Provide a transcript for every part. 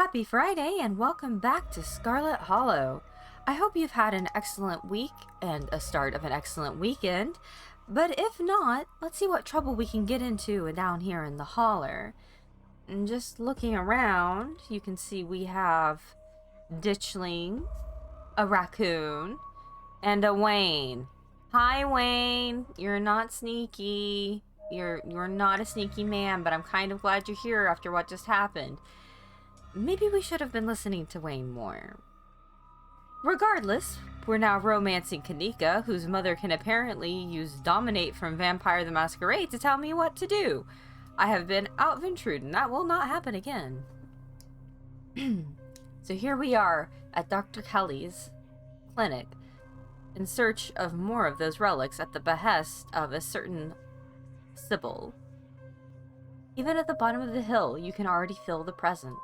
Happy Friday and welcome back to Scarlet Hollow. I hope you've had an excellent week and a start of an excellent weekend, but if not, let's see what trouble we can get into down here in the Holler. And just looking around, you can see we have Ditchling, a raccoon, and a Wayne. Hi Wayne, you're not sneaky. You're not a sneaky man, but I'm kind of glad you're here after what just happened. Maybe we should have been listening to Wayne more. Regardless, we're now romancing Kanika, whose mother can apparently use Dominate from Vampire the Masquerade to tell me what to do. I have been out-ventured, and that will not happen again. So here we are at Dr. Kelly's clinic, in search of more of those relics at the behest of a certain Sybil. Even at the bottom of the hill, you can already feel the presence.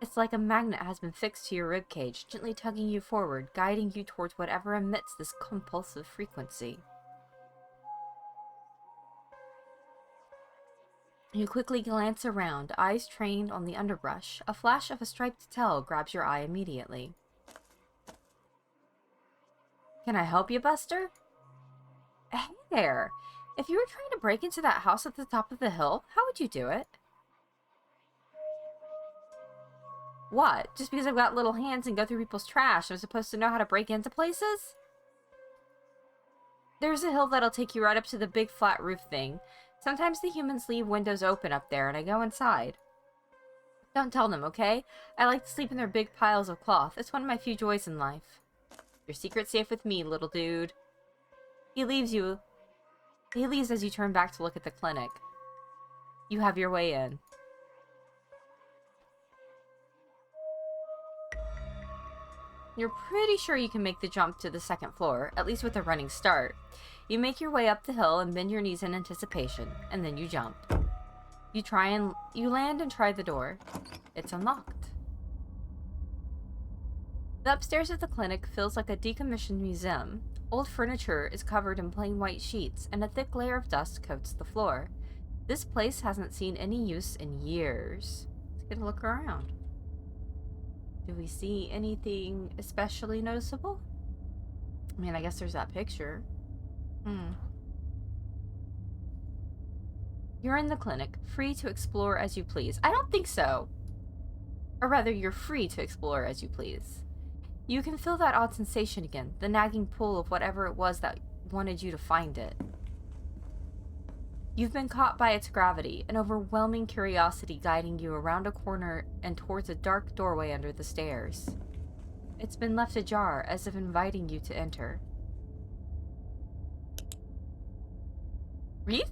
It's like a magnet has been fixed to your ribcage, gently tugging you forward, guiding you towards whatever emits this compulsive frequency. You quickly glance around, eyes trained on the underbrush. A flash of a striped tail grabs your eye immediately. Can I help you, Buster? Hey there! If you were trying to break into that house at the top of the hill, how would you do it? What? Just because I've got little hands and go through people's trash, I'm supposed to know how to break into places? There's a hill that'll take you right up to the big flat roof thing. Sometimes the humans leave windows open up there and I go inside. Don't tell them, okay? I like to sleep in their big piles of cloth. It's one of my few joys in life. Your secret's safe with me, little dude. He leaves as you turn back to look at the clinic. You have your way in. You're pretty sure you can make the jump to the second floor, at least with a running start. You make your way up the hill and bend your knees in anticipation, and then you jump. You land and try the door. It's unlocked. The upstairs of the clinic feels like a decommissioned museum. Old furniture is covered in plain white sheets, and a thick layer of dust coats the floor. This place hasn't seen any use in years. Let's get a look around. Do we see anything especially noticeable? I mean, I guess there's that picture. You're in the clinic, free to explore as you please. I don't think so. Or rather, you're free to explore as you please. You can feel that odd sensation again, the nagging pull of whatever it was that wanted you to find it. You've been caught by its gravity, an overwhelming curiosity guiding you around a corner and towards a dark doorway under the stairs. It's been left ajar, as if inviting you to enter. Reese?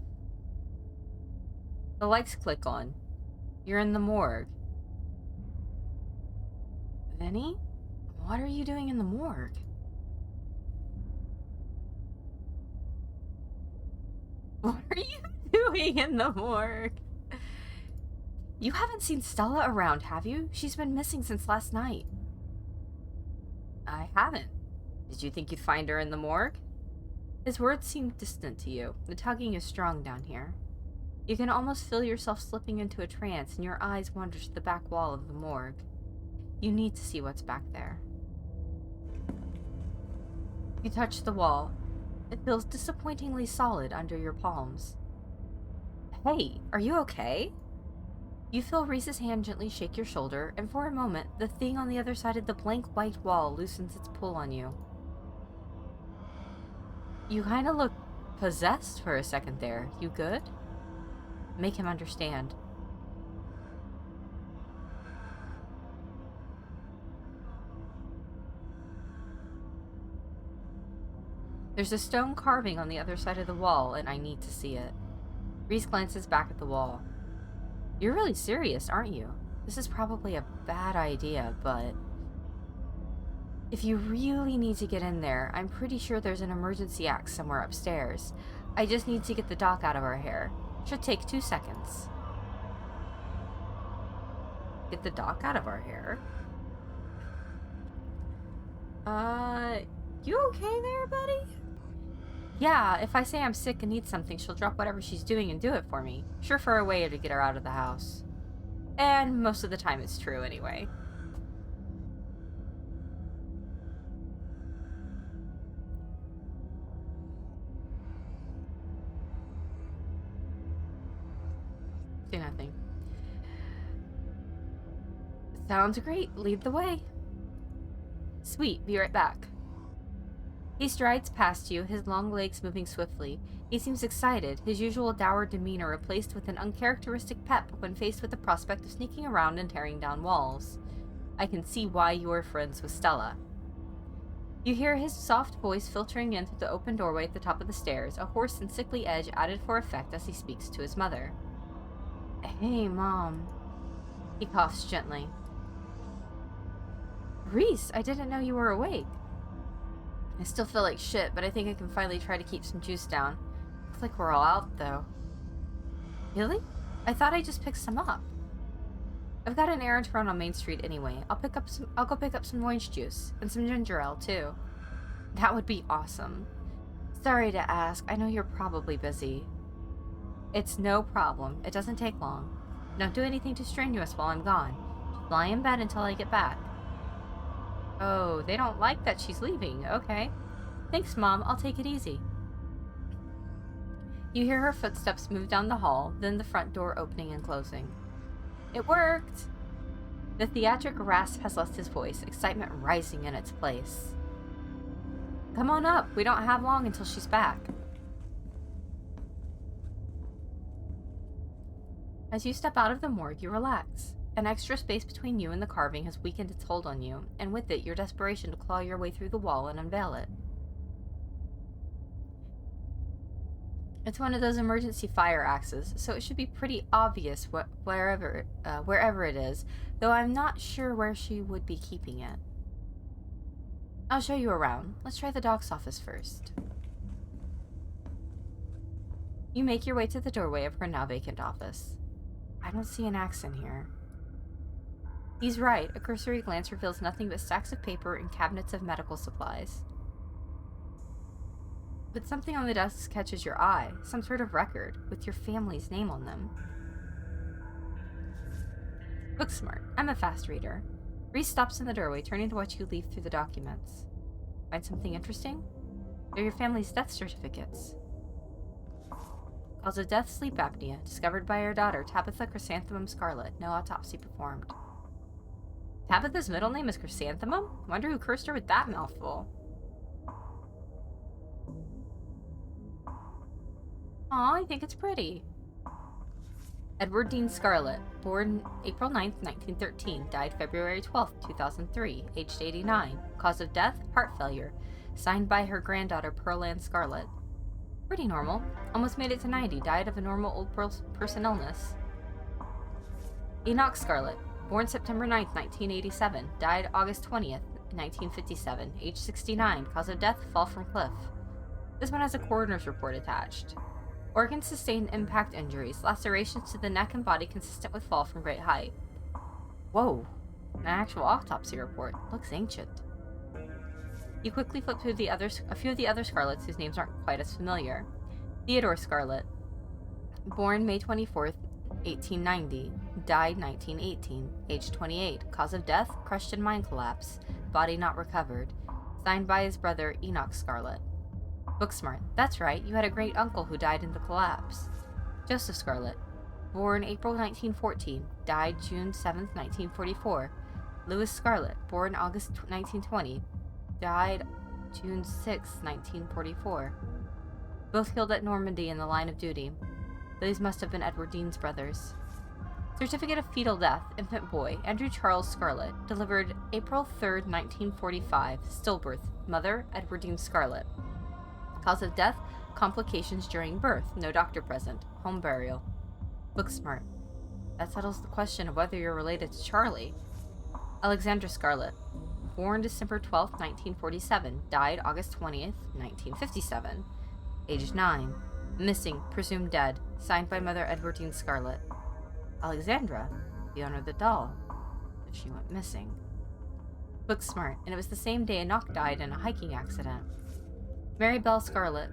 The lights click on. You're in the morgue. Vinny? What are you doing in the morgue? What are you doing in the morgue? You haven't seen Stella around, have you? She's been missing since last night. I haven't. Did you think you'd find her in the morgue? His words seem distant to you. The tugging is strong down here. You can almost feel yourself slipping into a trance, and your eyes wander to the back wall of the morgue. You need to see what's back there. You touch the wall. It feels disappointingly solid under your palms. Hey, are you okay? You feel Reese's hand gently shake your shoulder, and for a moment, the thing on the other side of the blank white wall loosens its pull on you. You kinda look possessed for a second there. You good? Make him understand. There's a stone carving on the other side of the wall, and I need to see it. Reese glances back at the wall. You're really serious, aren't you? This is probably a bad idea, but if you really need to get in there, I'm pretty sure there's an emergency axe somewhere upstairs. I just need to get the dock out of our hair. Should take 2 seconds. Get the dock out of our hair? You okay there, buddy? Yeah, if I say I'm sick and need something, she'll drop whatever she's doing and do it for me. Surefire way to get her out of the house. And most of the time it's true anyway. Do nothing. Sounds great. Lead the way. Sweet. Be right back. He strides past you, his long legs moving swiftly. He seems excited, his usual dour demeanor replaced with an uncharacteristic pep when faced with the prospect of sneaking around and tearing down walls. I can see why you're friends with Stella. You hear his soft voice filtering in through the open doorway at the top of the stairs, a hoarse and sickly edge added for effect as he speaks to his mother. Hey, Mom. He coughs gently. Reese, I didn't know you were awake. I still feel like shit, but I think I can finally try to keep some juice down. Looks like we're all out, though. Really? I thought I just picked some up. I've got an errand to run on Main Street anyway. I'll go pick up some orange juice and some ginger ale too. That would be awesome. Sorry to ask. I know you're probably busy. It's no problem. It doesn't take long. Don't do anything too strenuous while I'm gone. Just lie in bed until I get back. Oh, they don't like that she's leaving. Okay. Thanks, Mom. I'll take it easy. You hear her footsteps move down the hall, then the front door opening and closing. It worked! The theatric rasp has lost his voice, excitement rising in its place. Come on up. We don't have long until she's back. As you step out of the morgue, you relax. An extra space between you and the carving has weakened its hold on you, and with it, your desperation to claw your way through the wall and unveil it. It's one of those emergency fire axes, so it should be pretty obvious wherever it is, though I'm not sure where she would be keeping it. I'll show you around. Let's try the doc's office first. You make your way to the doorway of her now vacant office. I don't see an axe in here. He's right. A cursory glance reveals nothing but stacks of paper and cabinets of medical supplies. But something on the desk catches your eye. Some sort of record, with your family's name on them. Book smart. I'm a fast reader. Reese stops in the doorway, turning to watch you leaf through the documents. Find something interesting? They're your family's death certificates. Cause of death, sleep apnea, discovered by her daughter, Tabitha Chrysanthemum Scarlet. No autopsy performed. Tabitha's middle name is Chrysanthemum? Wonder who cursed her with that mouthful. Aw, I think it's pretty. Edward Dean Scarlet, born April 9th, 1913, died February 12th, 2003, aged 89. Cause of death, heart failure. Signed by her granddaughter, Pearl Ann Scarlet. Pretty normal. Almost made it to 90, died of a normal old person illness. Enoch Scarlet, born September 9th, 1987, died August 20th, 1957, age 69. Cause of death, fall from cliff. This one has a coroner's report attached. Organs sustained impact injuries, lacerations to the neck and body consistent with fall from great height. Whoa, an actual autopsy report. Looks ancient. You quickly flip through a few of the other Scarlets whose names aren't quite as familiar. Theodore Scarlet, born May 24th, 1890, died 1918, age 28. Cause of death, crushed in mine collapse, body not recovered. Signed by his brother, Enoch Scarlet. Booksmart. That's right, you had a great uncle who died in the collapse. Joseph Scarlet, born April 1914, died June 7th, 1944. Louis Scarlet, born August 1920, died June 6th, 1944. Both killed at Normandy in the line of duty. These must have been Edward Dean's brothers. Certificate of fetal death, infant boy, Andrew Charles Scarlet, delivered April 3rd, 1945, stillbirth, mother, Edward Dean Scarlet. Cause of death, complications during birth, no doctor present, home burial. Booksmart. That settles the question of whether you're related to Charlie. Alexandra Scarlet, born December 12th, 1947, died August 20th, 1957, aged 9, missing, presumed dead, signed by mother Edward Dean Scarlet. Alexandra, the owner of the doll, but she went missing. Booksmart, and it was the same day Enoch died in a hiking accident. Mary Bell Scarlet,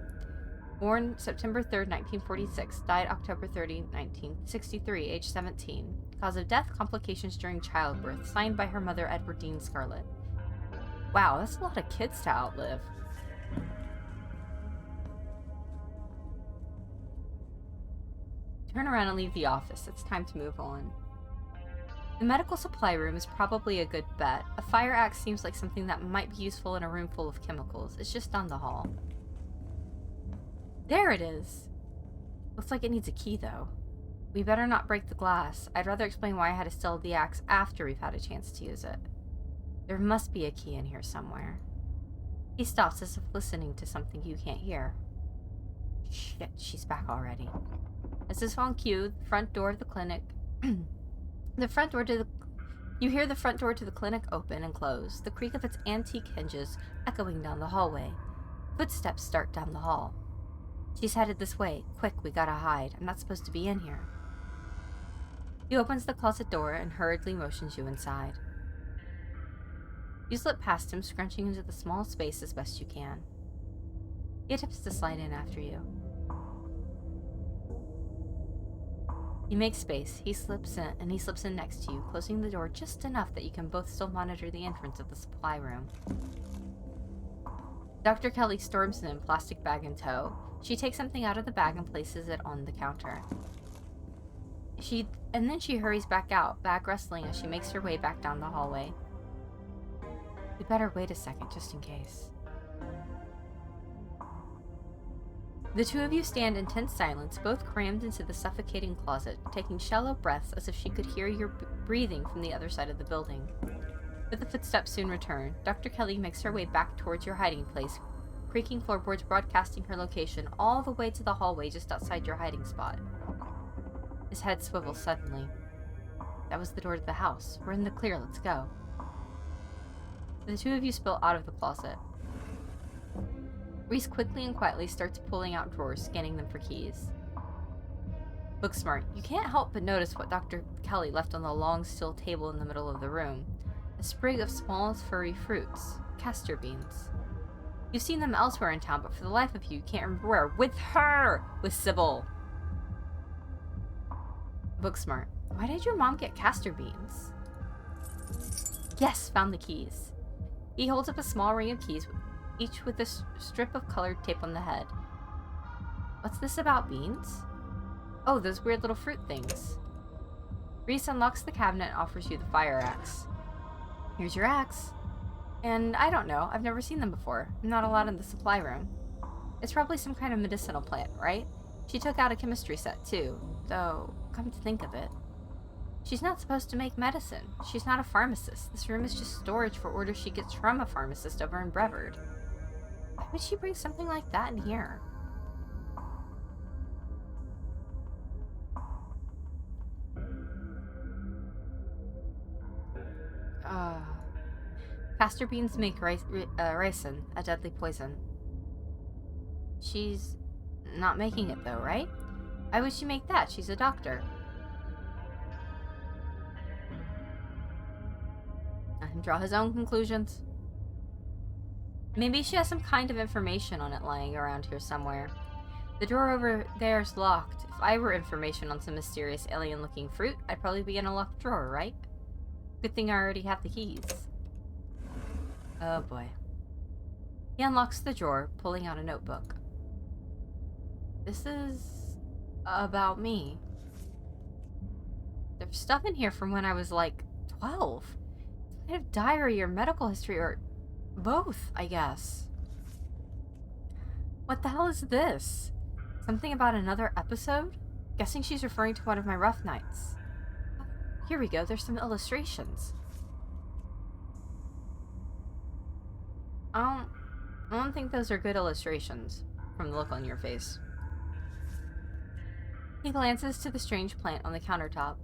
Born September 3rd, 1946. Died October 30, 1963, age 17. Cause of death, complications during childbirth. Signed by her mother, Edwardine Scarlet. Wow, that's a lot of kids to outlive. Turn around and leave the office. It's time to move on. The medical supply room is probably a good bet. A fire axe seems like something that might be useful in a room full of chemicals. It's just down the hall. There it is! Looks like it needs a key, though. We better not break the glass. I'd rather explain why I had to steal the axe after we've had a chance to use it. There must be a key in here somewhere. He stops as if listening to something you can't hear. Shit, she's back already. As is on cue, the front door of the clinic... You hear the front door to the clinic open and close, the creak of its antique hinges echoing down the hallway. Footsteps start down the hall. She's headed this way. Quick, we gotta hide. I'm not supposed to be in here. He opens the closet door and hurriedly motions you inside. You slip past him, scrunching into the small space as best you can. He attempts to slide in after you. You make space. He slips in next to you, closing the door just enough that you can both still monitor the entrance of the supply room. Dr. Kelly storms in, plastic bag in tow. She takes something out of the bag and places it on the counter. Then she hurries back out, bag rustling as she makes her way back down the hallway. We better wait a second, just in case. The two of you stand in tense silence, both crammed into the suffocating closet, taking shallow breaths as if she could hear your breathing from the other side of the building. But the footsteps soon return. Dr. Kelly makes her way back towards your hiding place, creaking floorboards broadcasting her location all the way to the hallway just outside your hiding spot. His head swivels suddenly. That was the door to the house. We're in the clear, let's go. The two of you spill out of the closet. Reese quickly and quietly starts pulling out drawers, scanning them for keys. Booksmart, you can't help but notice what Dr. Kelly left on the long steel table in the middle of the room. A sprig of small, furry fruits. Castor beans. You've seen them elsewhere in town, but for the life of you can't remember where. With her! With Sybil! Booksmart, why did your mom get castor beans? Yes, found the keys. He holds up a small ring of keys, each with a strip of colored tape on the head. What's this about beans? Oh, those weird little fruit things. Reese unlocks the cabinet and offers you the fire axe. Here's your axe. And I don't know, I've never seen them before. I'm not allowed in the supply room. It's probably some kind of medicinal plant, right? She took out a chemistry set too, though, come to think of it. She's not supposed to make medicine. She's not a pharmacist. This room is just storage for orders she gets from a pharmacist over in Brevard. Why would she bring something like that in here? Castor beans make ricin, a deadly poison. She's not making it though, right? Why would she make that? She's a doctor. Let him draw his own conclusions. Maybe she has some kind of information on it lying around here somewhere. The drawer over there is locked. If I were information on some mysterious alien-looking fruit, I'd probably be in a locked drawer, right? Good thing I already have the keys. Oh boy. He unlocks the drawer, pulling out a notebook. This is about me. There's stuff in here from when I was like 12. It's kind of diary or medical history or both, I guess. What the hell is this? Something about another episode? Guessing she's referring to one of my rough nights. Oh, here we go, there's some illustrations. I don't think those are good illustrations, from the look on your face. He glances to the strange plant on the countertop.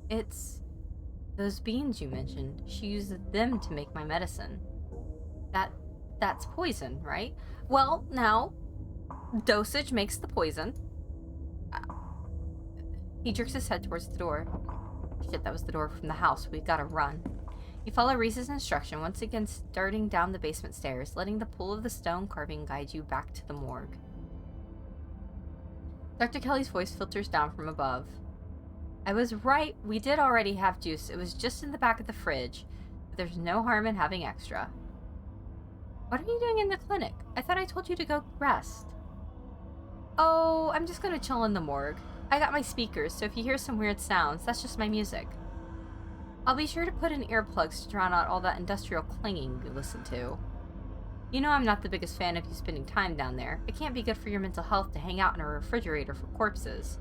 It's those beans you mentioned. She uses them to make my medicine. That's poison, right? Well, now, dosage makes the poison. He jerks his head towards the door. Shit, that was the door from the house. We've got to run. You follow Reese's instruction, once again starting down the basement stairs, letting the pull of the stone carving guide you back to the morgue. Dr. Kelly's voice filters down from above. I was right, we did already have juice. It was just in the back of the fridge. But there's no harm in having extra. What are you doing in the clinic? I thought I told you to go rest. Oh, I'm just gonna chill in the morgue. I got my speakers, so if you hear some weird sounds, that's just my music. I'll be sure to put in earplugs to drown out all that industrial clanging you listen to. You know I'm not the biggest fan of you spending time down there. It can't be good for your mental health to hang out in a refrigerator for corpses.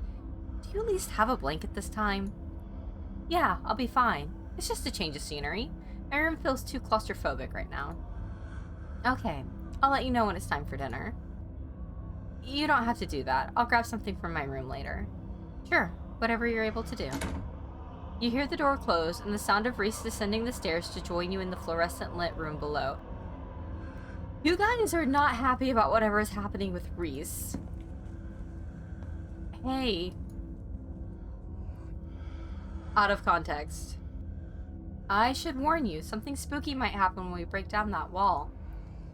Do you at least have a blanket this time? Yeah, I'll be fine. It's just a change of scenery. My room feels too claustrophobic right now. Okay, I'll let you know when it's time for dinner. You don't have to do that. I'll grab something from my room later. Sure, whatever you're able to do. You hear the door close and the sound of Reese descending the stairs to join you in the fluorescent lit room below. You guys are not happy about whatever is happening with Reese. Hey. Out of context. I should warn you, something spooky might happen when we break down that wall.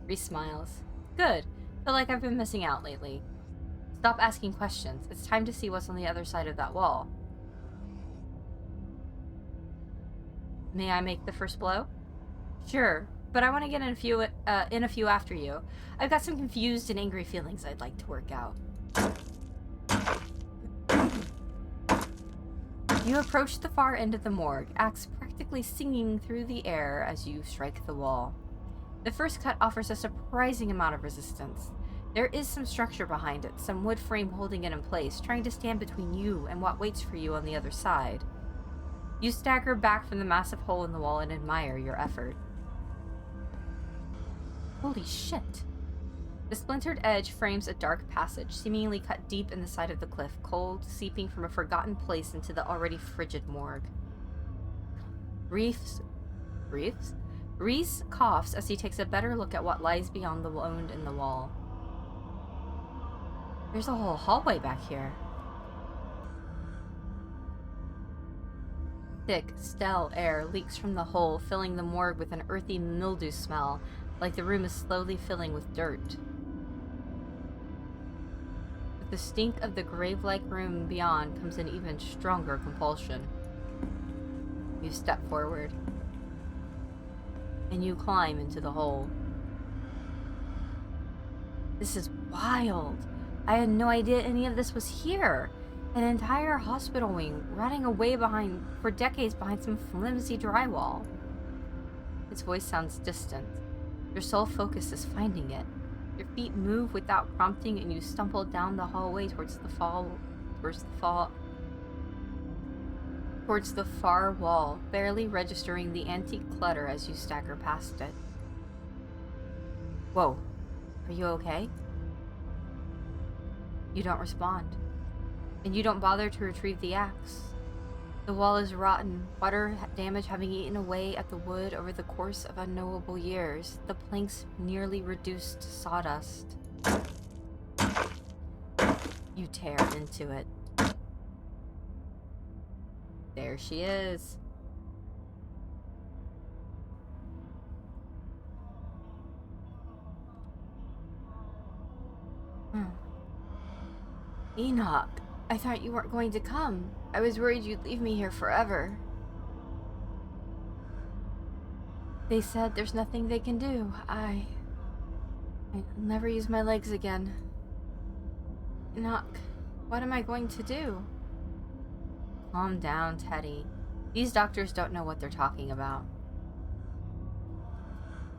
Reese smiles. Good. Feel like I've been missing out lately. Stop asking questions. It's time to see what's on the other side of that wall. May I make the first blow? Sure, but I want to get in a few after you. I've got some confused and angry feelings I'd like to work out. You approach the far end of the morgue, axe practically singing through the air as you strike the wall. The first cut offers a surprising amount of resistance. There is some structure behind it, some wood frame holding it in place, trying to stand between you and what waits for you on the other side. You stagger back from the massive hole in the wall and admire your effort. Holy shit. The splintered edge frames a dark passage, seemingly cut deep in the side of the cliff, cold, seeping from a forgotten place into the already frigid morgue. Reese coughs as he takes a better look at what lies beyond the wound in the wall. There's a whole hallway back here. Thick, stale air leaks from the hole, filling the morgue with an earthy mildew smell, like the room is slowly filling with dirt. With the stink of the grave-like room beyond comes an even stronger compulsion. You step forward, and you climb into the hole. This is wild. I had no idea any of this was here. An entire hospital wing rotting away for decades behind some flimsy drywall. His voice sounds distant. Your sole focus is finding it. Your feet move without prompting and you stumble down the hallway towards the far wall, barely registering the antique clutter as you stagger past it. Whoa, are you okay? You don't respond. And you don't bother to retrieve the axe. The wall is rotten, water damage having eaten away at the wood over the course of unknowable years, the planks nearly reduced to sawdust. You tear into it. There she is. Enoch. I thought you weren't going to come. I was worried you'd leave me here forever. They said there's nothing they can do. I'll never use my legs again. Enoch, what am I going to do? Calm down, Teddy. These doctors don't know what they're talking about.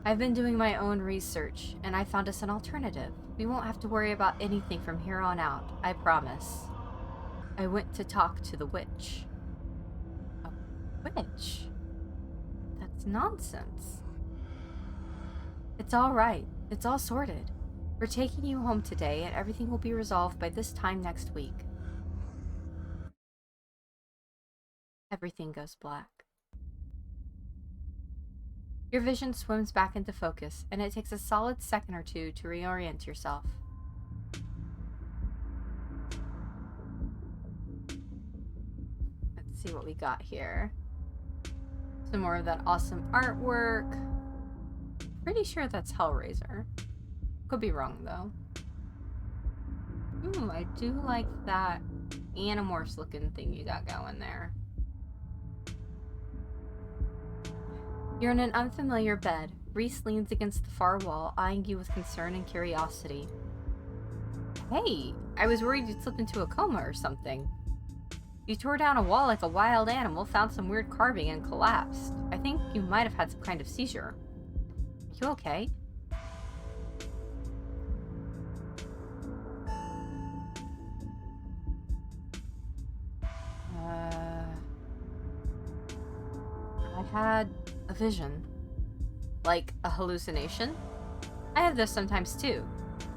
I've been doing my own research, and I found us an alternative. We won't have to worry about anything from here on out, I promise. I went to talk to the witch. A witch? That's nonsense. It's all right. It's all sorted. We're taking you home today, and everything will be resolved by this time next week. Everything goes black. Your vision swims back into focus, and it takes a solid second or two to reorient yourself. Let's see what we got here. Some more of that awesome artwork. Pretty sure that's Hellraiser. Could be wrong, though. I do like that Animorphs looking thing you got going there. You're in an unfamiliar bed. Reese leans against the far wall, eyeing you with concern and curiosity. Hey, I was worried you'd slip into a coma or something. You tore down a wall like a wild animal, found some weird carving, and collapsed. I think you might have had some kind of seizure. Are you okay? I had a vision. Like a hallucination? I have those sometimes too.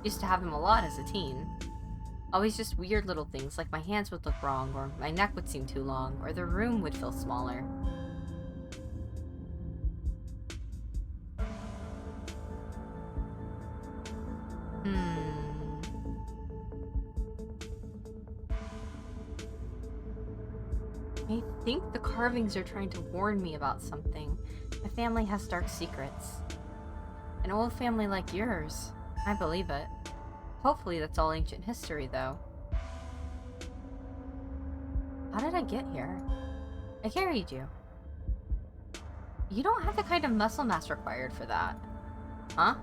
Used to have them a lot as a teen. Always just weird little things, like my hands would look wrong, or my neck would seem too long, or the room would feel smaller. I think the carvings are trying to warn me about something. My family has dark secrets. An old family like yours. I believe it. Hopefully that's all ancient history, though. How did I get here? I carried you. You don't have the kind of muscle mass required for that. Huh?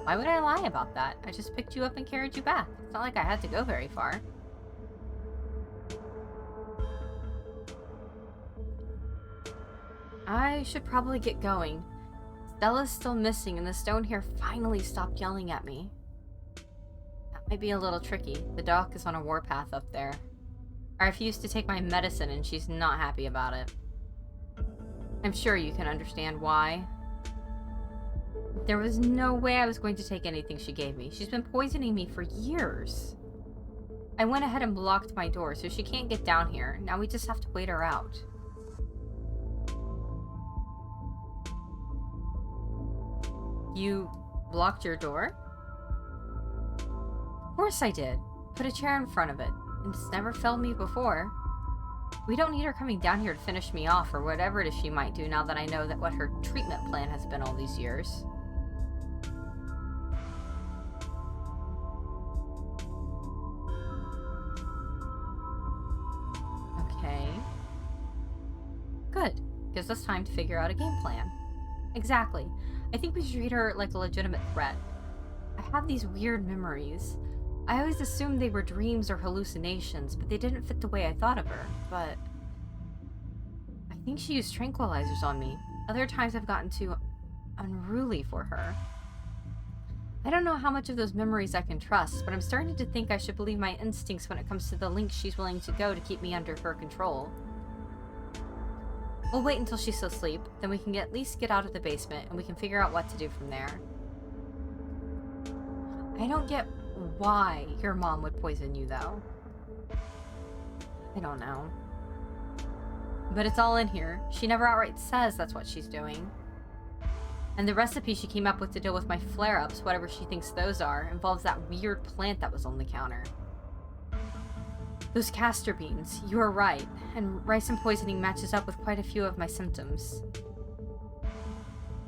Why would I lie about that? I just picked you up and carried you back. It's not like I had to go very far. I should probably get going. Stella's still missing and the stone here finally stopped yelling at me. That might be a little tricky. The doc is on a warpath up there. I refuse to take my medicine and she's not happy about it. I'm sure you can understand why. There was no way I was going to take anything she gave me. She's been poisoning me for years. I went ahead and blocked my door so she can't get down here. Now we just have to wait her out. You blocked your door? Of course I did. Put a chair in front of it. And it's never failed me before. We don't need her coming down here to finish me off or whatever it is she might do now that I know that what her treatment plan has been all these years. Okay. Good. Gives us time to figure out a game plan. Exactly. I think we should treat her like a legitimate threat. I have these weird memories. I always assumed they were dreams or hallucinations, but they didn't fit the way I thought of her. But I think she used tranquilizers on me. Other times I've gotten too unruly for her. I don't know how much of those memories I can trust, but I'm starting to think I should believe my instincts when it comes to the lengths she's willing to go to keep me under her control. We'll wait until she's asleep, then we can at least get out of the basement and we can figure out what to do from there. I don't get why your mom would poison you, though. I don't know. But it's all in here. She never outright says that's what she's doing. And the recipe she came up with to deal with my flare-ups, whatever she thinks those are, involves that weird plant that was on the counter. Those castor beans, you are right, and ricin poisoning matches up with quite a few of my symptoms.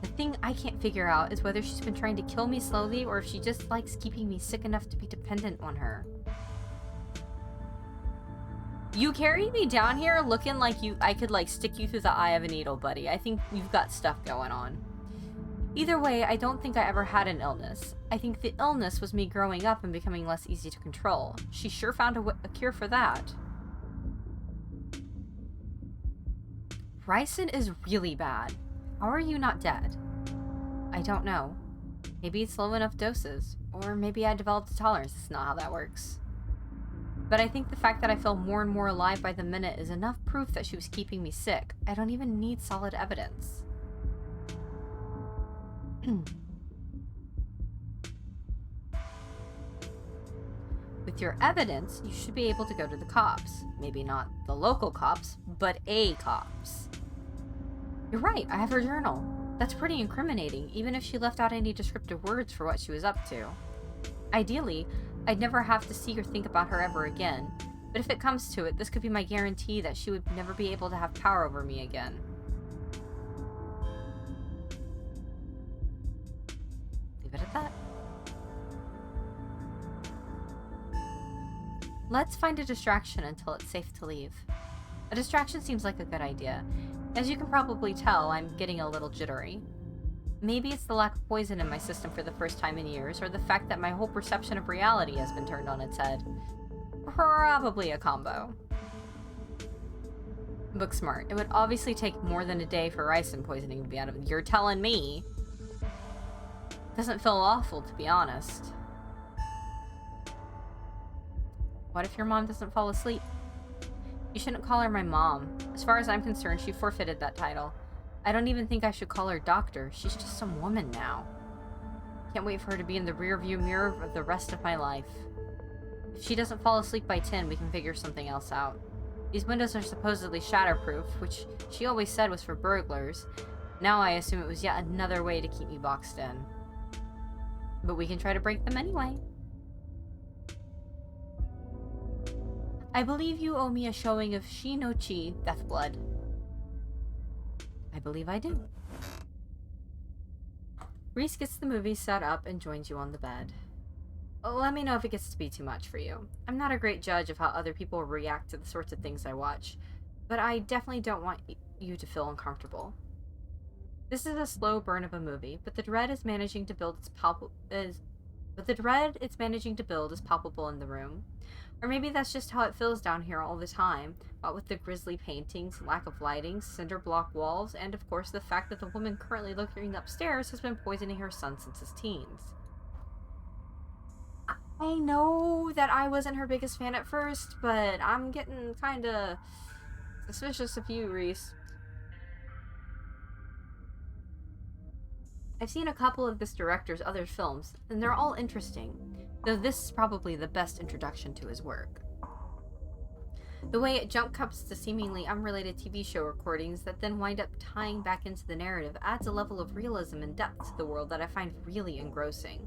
The thing I can't figure out is whether she's been trying to kill me slowly or if she just likes keeping me sick enough to be dependent on her. You carried me down here looking like I could stick you through the eye of a needle, buddy. I think you've got stuff going on. Either way, I don't think I ever had an illness. I think the illness was me growing up and becoming less easy to control. She sure found a cure for that. Ricin is really bad. How are you not dead? I don't know. Maybe it's low enough doses. Or maybe I developed a tolerance. It's not how that works. But I think the fact that I feel more and more alive by the minute is enough proof that she was keeping me sick. I don't even need solid evidence. With your evidence, you should be able to go to the cops. Maybe not the local cops, but a cops. You're right, I have her journal. That's pretty incriminating, even if she left out any descriptive words for what she was up to. Ideally, I'd never have to see or think about her ever again, but if it comes to it, this could be my guarantee that she would never be able to have power over me again. Leave it at that. Let's find a distraction until it's safe to leave. A distraction seems like a good idea. As you can probably tell, I'm getting a little jittery. Maybe it's the lack of poison in my system for the first time in years, or the fact that my whole perception of reality has been turned on its head. Probably a combo. Book smart. It would obviously take more than a day for ricin poisoning to be out of it. You're telling me. Doesn't feel awful, to be honest. What if your mom doesn't fall asleep? You shouldn't call her my mom. As far as I'm concerned, she forfeited that title. I don't even think I should call her doctor. She's just some woman now. Can't wait for her to be in the rearview mirror of the rest of my life. If she doesn't fall asleep by 10, we can figure something else out. These windows are supposedly shatterproof, which she always said was for burglars. Now I assume it was yet another way to keep me boxed in. But we can try to break them anyway. I believe you owe me a showing of Shi no Chi, Deathblood. I believe I do. Reese gets the movie set up and joins you on the bed. Let me know if it gets to be too much for you. I'm not a great judge of how other people react to the sorts of things I watch, but I definitely don't want you to feel uncomfortable. This is a slow burn of a movie, but the dread it's managing to build is palpable in the room. Or maybe that's just how it feels down here all the time, what with the grisly paintings, lack of lighting, cinder block walls, and of course the fact that the woman currently lurking upstairs has been poisoning her son since his teens. I know that I wasn't her biggest fan at first, but I'm getting kinda suspicious of you, Reese. I've seen a couple of this director's other films, and they're all interesting, though this is probably the best introduction to his work. The way it jump cuts to seemingly unrelated TV show recordings that then wind up tying back into the narrative adds a level of realism and depth to the world that I find really engrossing.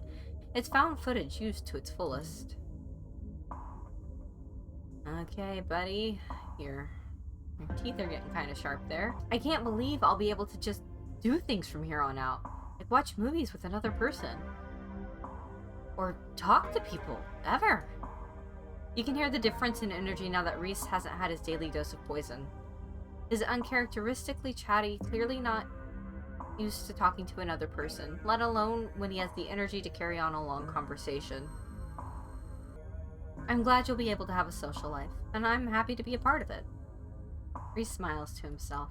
It's found footage used to its fullest. Okay, buddy. Your teeth are getting kind of sharp there. I can't believe I'll be able to just do things from here on out. Like watch movies with another person. Or talk to people, ever. You can hear the difference in energy now that Reese hasn't had his daily dose of poison. Is uncharacteristically chatty, clearly not used to talking to another person, let alone when he has the energy to carry on a long conversation. I'm glad you'll be able to have a social life, and I'm happy to be a part of it. Reese smiles to himself.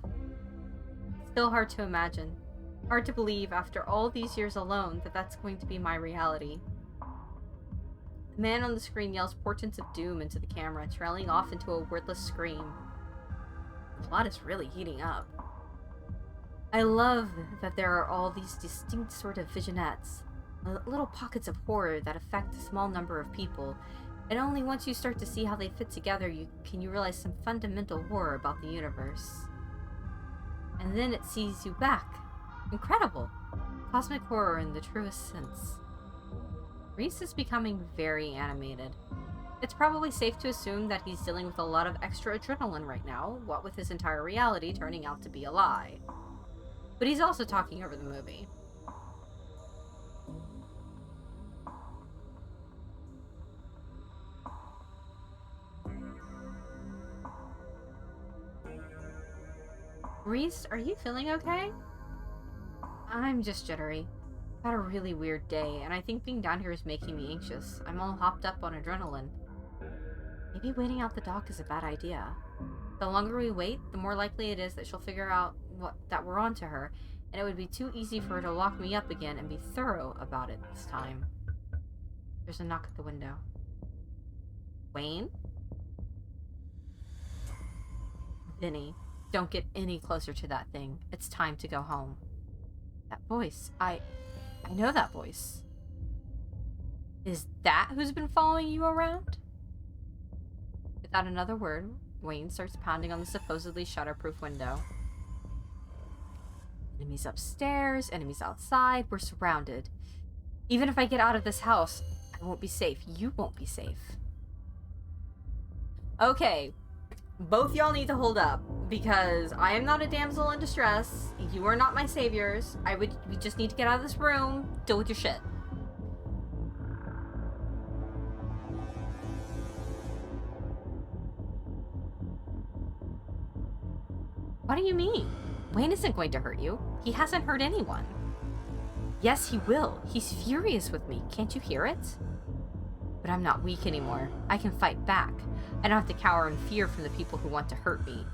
Still hard to imagine. Hard to believe after all these years alone that that's going to be my reality. The man on the screen yells portents of doom into the camera, trailing off into a wordless scream. The plot is really heating up. I love that there are all these distinct sort of visionettes, little pockets of horror that affect a small number of people, and only once you start to see how they fit together can you realize some fundamental horror about the universe. And then it sees you back. Incredible! Cosmic horror in the truest sense. Reese is becoming very animated. It's probably safe to assume that he's dealing with a lot of extra adrenaline right now, what with his entire reality turning out to be a lie. But he's also talking over the movie. Reese, are you feeling okay? I'm just jittery. I've had a really weird day, and I think being down here is making me anxious. I'm all hopped up on adrenaline. Maybe waiting out the dock is a bad idea. The longer we wait, the more likely it is that she'll figure out that we're onto her, and it would be too easy for her to lock me up again and be thorough about it this time. There's a knock at the window. Wayne? Vinny, don't get any closer to that thing. It's time to go home. That voice, I know that voice. Is that who's been following you around? Without another word, Wayne starts pounding on the supposedly shatterproof window. Enemies upstairs, enemies outside, we're surrounded. Even if I get out of this house, I won't be safe. You won't be safe. Okay, both y'all need to hold up, because I am not a damsel in distress. You are not my saviors. We just need to get out of this room, deal with your shit. What do you mean? Wayne isn't going to hurt you. He hasn't hurt anyone. Yes, he will. He's furious with me. Can't you hear it? But I'm not weak anymore. I can fight back. I don't have to cower in fear from the people who want to hurt me.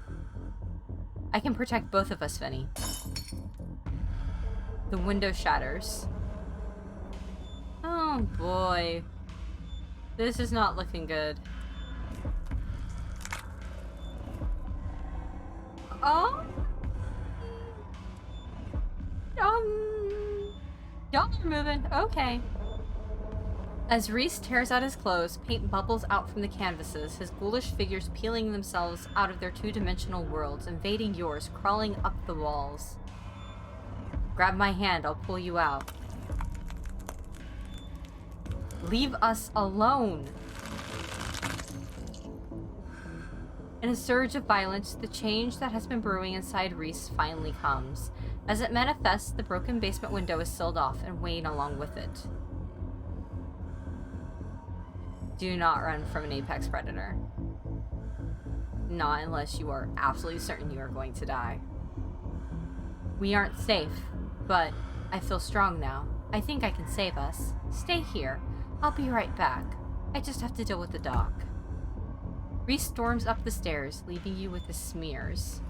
I can protect both of us, Vinny. The window shatters. Oh boy. This is not looking good. Oh? Y'all are moving. Okay. As Reese tears out his clothes, paint bubbles out from the canvases, his ghoulish figures peeling themselves out of their two-dimensional worlds, invading yours, crawling up the walls. Grab my hand, I'll pull you out. Leave us alone! In a surge of violence, the change that has been brewing inside Reese finally comes. As it manifests, the broken basement window is sealed off, and Wayne along with it. Do not run from an apex predator. Not unless you are absolutely certain you are going to die. We aren't safe, but I feel strong now. I think I can save us. Stay here. I'll be right back. I just have to deal with the doc. Reese storms up the stairs, leaving you with the smears.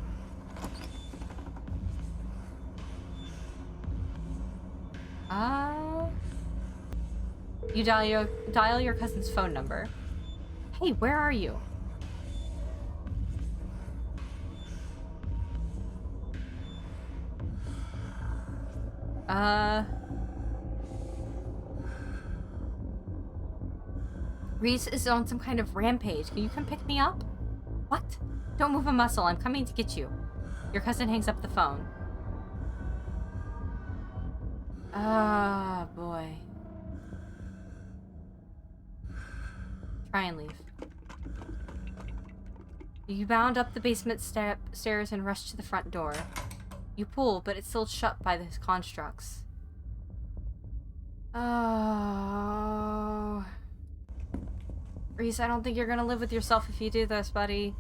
You dial your cousin's phone number. Hey, where are you? Reese is on some kind of rampage. Can you come pick me up? What? Don't move a muscle. I'm coming to get you. Your cousin hangs up the phone. Ah, boy. Try and leave. You bound up the basement stairs and rush to the front door. You pull, but it's still shut by the constructs. Oh. Reese, I don't think you're gonna live with yourself if you do this, buddy.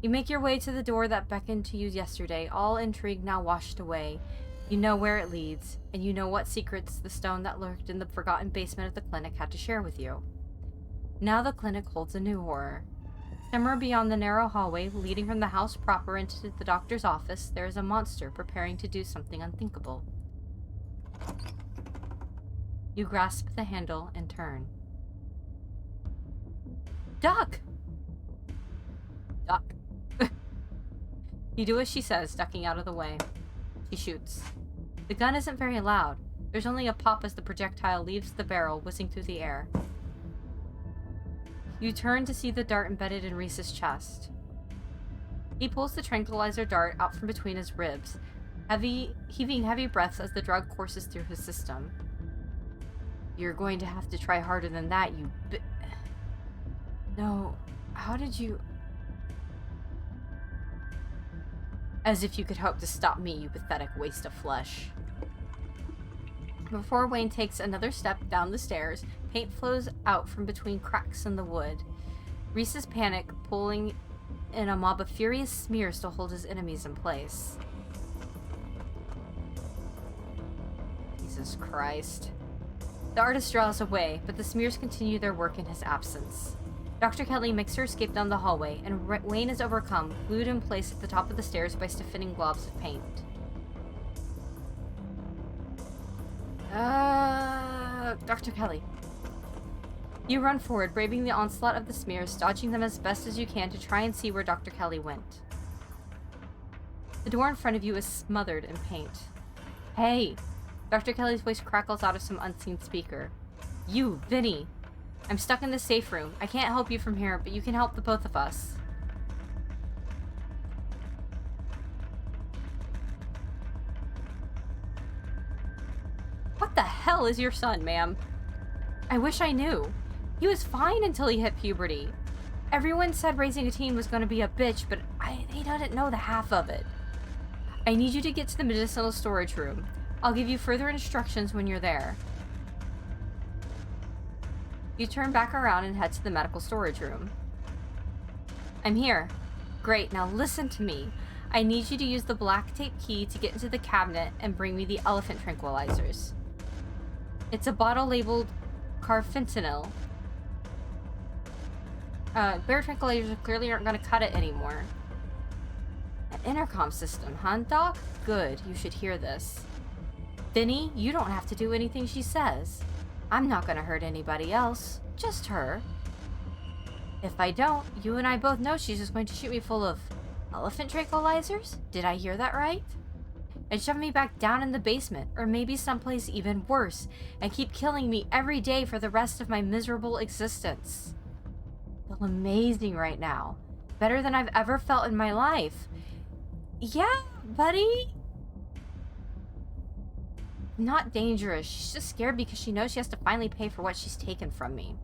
You make your way to the door that beckoned to you yesterday, all intrigue now washed away. You know where it leads, and you know what secrets the stone that lurked in the forgotten basement of the clinic had to share with you. Now the clinic holds a new horror. Somewhere beyond the narrow hallway leading from the house proper into the doctor's office, there is a monster preparing to do something unthinkable. You grasp the handle and turn. Duck! Duck. You do as she says, ducking out of the way. She shoots. The gun isn't very loud. There's only a pop as the projectile leaves the barrel, whizzing through the air. You turn to see the dart embedded in Reese's chest. He pulls the tranquilizer dart out from between his ribs, heaving heavy breaths as the drug courses through his system. You're going to have to try harder than that, you No, how did you... As if you could hope to stop me, you pathetic waste of flesh. Before Wayne takes another step down the stairs, paint flows out from between cracks in the wood. Reese's panic, pulling in a mob of furious smears to hold his enemies in place. Jesus Christ. The artist draws away, but the smears continue their work in his absence. Dr. Kelly makes her escape down the hallway, and Wayne is overcome, glued in place at the top of the stairs by stiffening globs of paint. Dr. Kelly. You run forward, braving the onslaught of the smears, dodging them as best as you can to try and see where Dr. Kelly went. The door in front of you is smothered in paint. Hey! Dr. Kelly's voice crackles out of some unseen speaker. You, Vinny! I'm stuck in the safe room. I can't help you from here, but you can help the both of us. What the hell is your son, ma'am? I wish I knew. He was fine until he hit puberty. Everyone said raising a teen was going to be a bitch, but they didn't know the half of it. I need you to get to the medicinal storage room. I'll give you further instructions when you're there. You turn back around and head to the medical storage room. I'm here. Great, now listen to me. I need you to use the black tape key to get into the cabinet and bring me the elephant tranquilizers. It's a bottle labeled carfentanil. Bear tranquilizers clearly aren't going to cut it anymore. An intercom system, huh, Doc? Good, you should hear this. Vinny, you don't have to do anything she says. I'm not going to hurt anybody else, just her. If I don't, you and I both know she's just going to shoot me full of elephant tranquilizers? Did I hear that right? And shove me back down in the basement, or maybe someplace even worse, and keep killing me every day for the rest of my miserable existence. I feel amazing right now. Better than I've ever felt in my life. Yeah, buddy. Not dangerous. She's just scared because she knows she has to finally pay for what she's taken from me.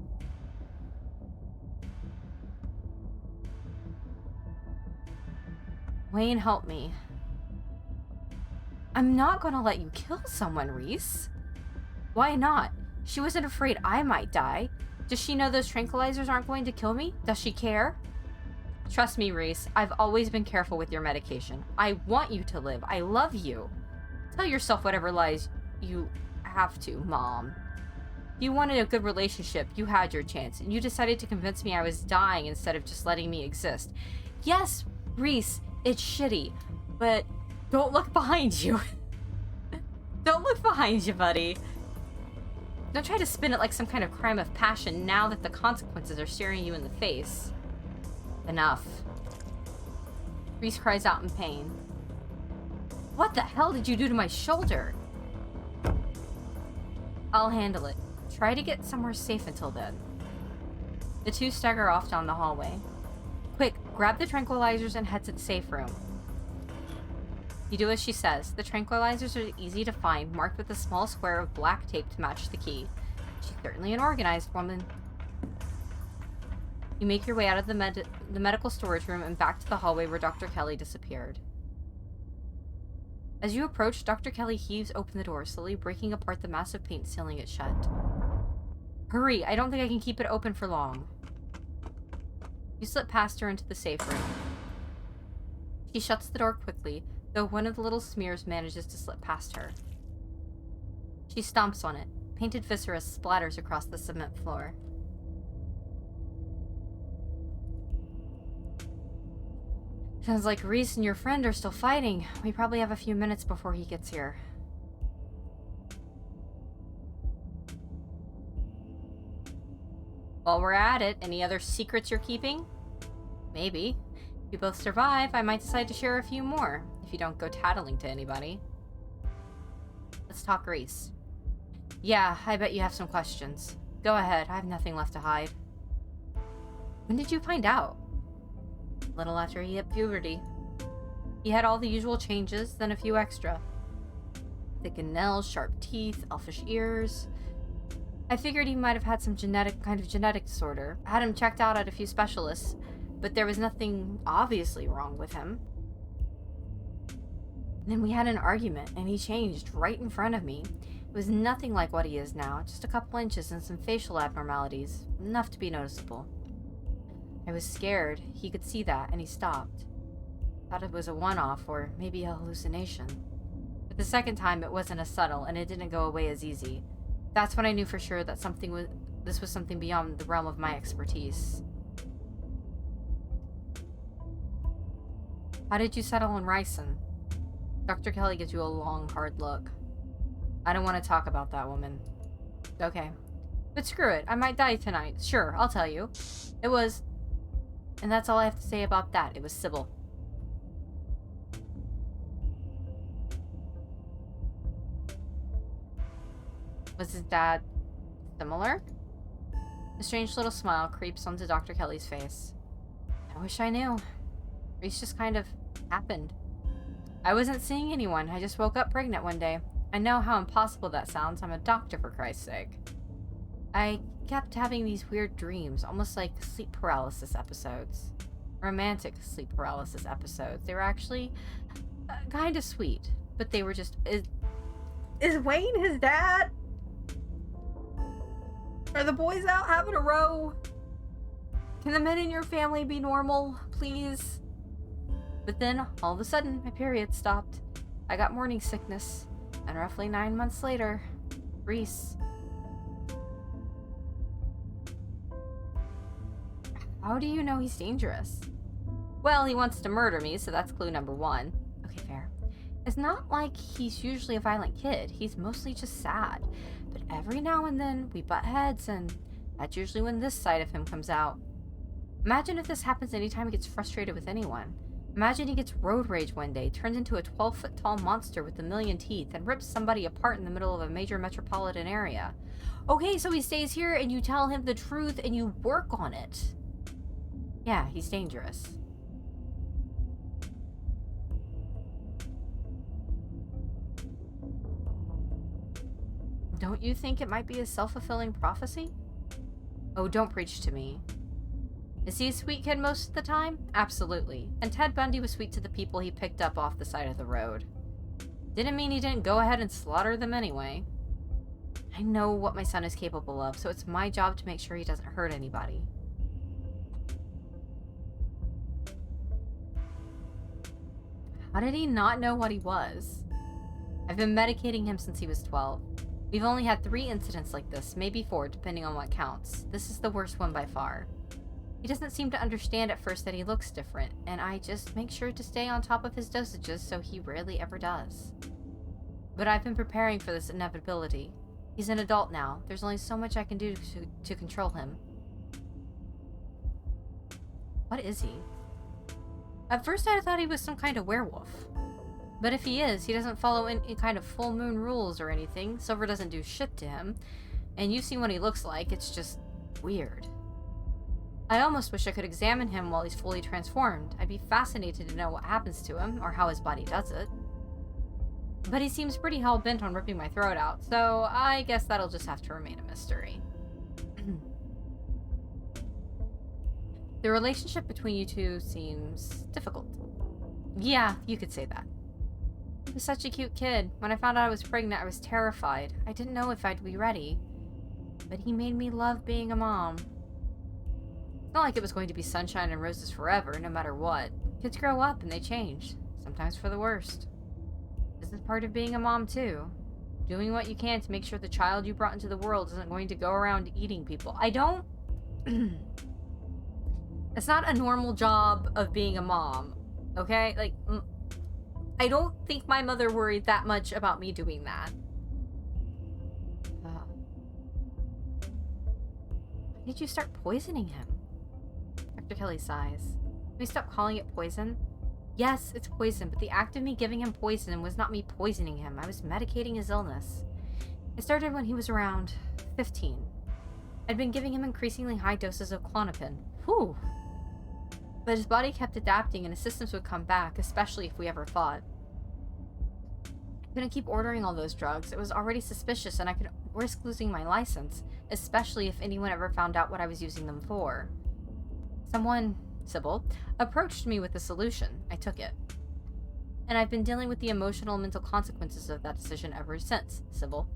Wayne, help me. I'm not gonna let you kill someone, Reese. Why not? She wasn't afraid I might die. Does she know those tranquilizers aren't going to kill me? Does she care? Trust me, Reese. I've always been careful with your medication. I want you to live. I love you. Tell yourself whatever lies you have to, Mom. If you wanted a good relationship, you had your chance, and you decided to convince me I was dying instead of just letting me exist. Yes, Reese, it's shitty, but don't look behind you. Don't look behind you, buddy. Don't try to spin it like some kind of crime of passion now that the consequences are staring you in the face. Enough. Reese cries out in pain. What the hell did you do to my shoulder? I'll handle it. Try to get somewhere safe until then. The two stagger off down the hallway. Quick, grab the tranquilizers and head to the safe room. You do as she says. The tranquilizers are easy to find, marked with a small square of black tape to match the key. She's certainly an organized woman. You make your way out of the medical storage room and back to the hallway where Dr. Kelly disappeared. As you approach, Dr. Kelly heaves open the door, slowly breaking apart the massive paint sealing it shut. Hurry! I don't think I can keep it open for long. You slip past her into the safe room. She shuts the door quickly, though one of the little smears manages to slip past her. She stomps on it. Painted viscera splatters across the cement floor. Sounds like Reese and your friend are still fighting. We probably have a few minutes before he gets here. While we're at it, any other secrets you're keeping? Maybe. If you both survive, I might decide to share a few more, if you don't go tattling to anybody. Let's talk Reese. Yeah, I bet you have some questions. Go ahead, I have nothing left to hide. When did you find out? A little after he hit puberty. He had all the usual changes, then a few extra. Thickened nails, sharp teeth, elfish ears. I figured he might have had some kind of genetic disorder. I had him checked out at a few specialists, but there was nothing obviously wrong with him. Then we had an argument, and he changed right in front of me. It was nothing like what he is now, just a couple inches and some facial abnormalities, enough to be noticeable. I was scared. He could see that, and he stopped. Thought it was a one-off, or maybe a hallucination. But the second time, it wasn't as subtle, and it didn't go away as easy. That's when I knew for sure that this was something beyond the realm of my expertise. How did you settle on Ryson? Dr. Kelly gives you a long, hard look. I don't want to talk about that woman. Okay. But screw it, I might die tonight. Sure, I'll tell you. It was... And that's all I have to say about that. It was Sybil. Was his dad similar? A strange little smile creeps onto Dr. Kelly's face. I wish I knew. Reese just kind of happened. I wasn't seeing anyone. I just woke up pregnant one day. I know how impossible that sounds. I'm a doctor, for Christ's sake. I kept having these weird dreams, almost like sleep paralysis episodes. Romantic sleep paralysis episodes. They were actually kind of sweet, but they were just... Is Wayne his dad? Are the boys out having a row? Can the men in your family be normal, please? But then, all of a sudden, my period stopped. I got morning sickness. And roughly 9 months later, Reese. How do you know he's dangerous? Well, he wants to murder me, so that's clue number 1. Okay, fair. It's not like he's usually a violent kid. He's mostly just sad. But every now and then, we butt heads, and that's usually when this side of him comes out. Imagine if this happens anytime he gets frustrated with anyone. Imagine he gets road rage one day, turns into a 12-foot-tall monster with a million teeth, and rips somebody apart in the middle of a major metropolitan area. Okay, so he stays here, and you tell him the truth, and you work on it. Yeah, he's dangerous. Don't you think it might be a self-fulfilling prophecy? Oh, don't preach to me. Is he a sweet kid most of the time? Absolutely. And Ted Bundy was sweet to the people he picked up off the side of the road. Didn't mean he didn't go ahead and slaughter them anyway. I know what my son is capable of, so it's my job to make sure he doesn't hurt anybody. How did he not know what he was? I've been medicating him since he was 12. We've only had 3 incidents like this, maybe 4, depending on what counts. This is the worst one by far. He doesn't seem to understand at first that he looks different, and I just make sure to stay on top of his dosages so he rarely ever does. But I've been preparing for this inevitability. He's an adult now. There's only so much I can do to control him. What is he? At first I thought he was some kind of werewolf. But if he is, he doesn't follow any kind of full moon rules or anything. Silver doesn't do shit to him. And you've seen what he looks like. It's just weird. I almost wish I could examine him while he's fully transformed. I'd be fascinated to know what happens to him, or how his body does it. But he seems pretty hell-bent on ripping my throat out, so I guess that'll just have to remain a mystery. The relationship between you two seems difficult. Yeah, you could say that. He was such a cute kid. When I found out I was pregnant, I was terrified. I didn't know if I'd be ready. But he made me love being a mom. It's not like it was going to be sunshine and roses forever, no matter what. Kids grow up and they change, sometimes for the worst. This is part of being a mom, too. Doing what you can to make sure the child you brought into the world isn't going to go around eating people. I don't... It's not a normal job of being a mom, okay? Like, I don't think my mother worried that much about me doing that. Why did you start poisoning him? Dr. Kelly sighs. Can we stop calling it poison? Yes, it's poison, but the act of me giving him poison was not me poisoning him. I was medicating his illness. It started when he was around 15. I'd been giving him increasingly high doses of Klonopin. Whew. But his body kept adapting and his systems would come back, especially if we ever fought. I couldn't keep ordering all those drugs. It was already suspicious and I could risk losing my license, especially if anyone ever found out what I was using them for. Someone, Sybil, approached me with a solution. I took it. And I've been dealing with the emotional and mental consequences of that decision ever since, Sybil.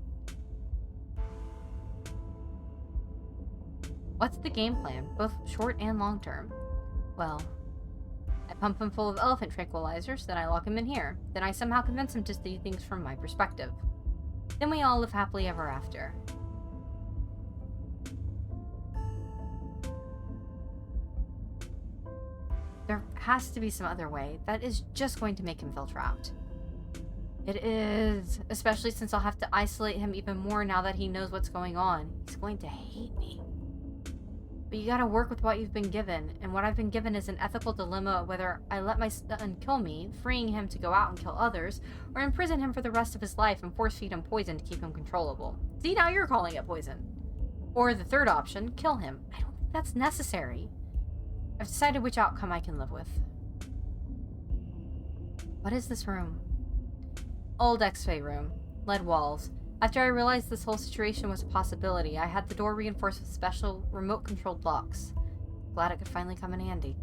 What's the game plan, both short and long term? Well, I pump him full of elephant tranquilizers, then I lock him in here. Then I somehow convince him to see things from my perspective. Then we all live happily ever after. There has to be some other way. That is just going to make him feel trapped. It is, especially since I'll have to isolate him even more now that he knows what's going on. He's going to hate me. But you gotta work with what you've been given, and what I've been given is an ethical dilemma whether I let my son kill me, freeing him to go out and kill others, or imprison him for the rest of his life and force feed him poison to keep him controllable. See, now you're calling it poison. Or the third option, kill him. I don't think that's necessary. I've decided which outcome I can live with. What is this room? Old X-ray room. Lead walls. After I realized this whole situation was a possibility, I had the door reinforced with special remote-controlled locks. Glad it could finally come in handy.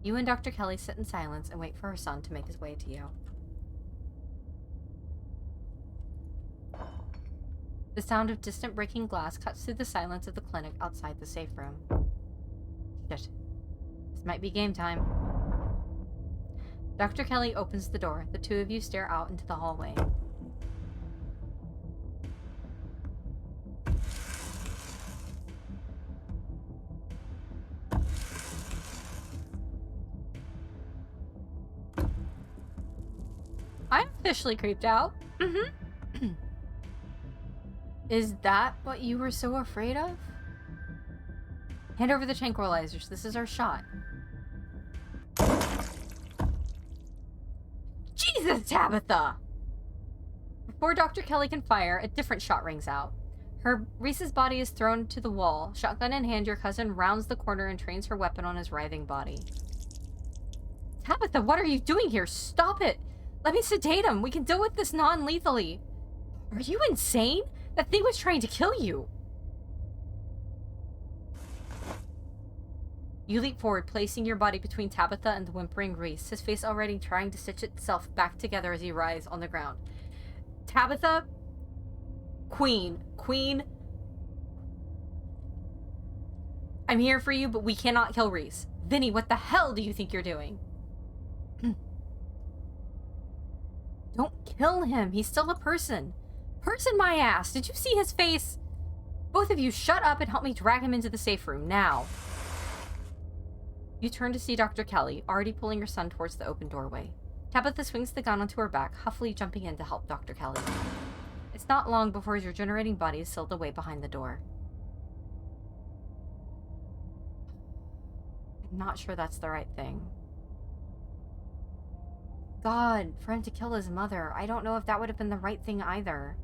You and Dr. Kelly sit in silence and wait for her son to make his way to you. The sound of distant breaking glass cuts through the silence of the clinic outside the safe room. Shit. This might be game time. Dr. Kelly opens the door. The two of you stare out into the hallway. I'm officially creeped out. Is that what you were so afraid of? Hand over the tranquilizers. This is our shot. Jesus, Tabitha! Before Dr. Kelly can fire, a different shot rings out. Reese's body is thrown to the wall. Shotgun in hand, your cousin rounds the corner and trains her weapon on his writhing body. Tabitha, what are you doing here? Stop it! Let me sedate him. We can deal with this non-lethally. Are you insane? That thing was trying to kill you. You leap forward, placing your body between Tabitha and the whimpering Reese, his face already trying to stitch itself back together as he writhes on the ground. Tabitha? Queen. I'm here for you, but we cannot kill Reese. Vinny, what the hell do you think you're doing? Don't kill him. He's still a person. Person my ass. Did you see his face? Both of you shut up and help me drag him into the safe room, now. You turn to see Dr. Kelly, already pulling her son towards the open doorway. Tabitha swings the gun onto her back, huffily jumping in to help Dr. Kelly. It's not long before his regenerating body is sealed away behind the door. I'm not sure that's the right thing. God, for him to kill his mother, I don't know if that would have been the right thing either.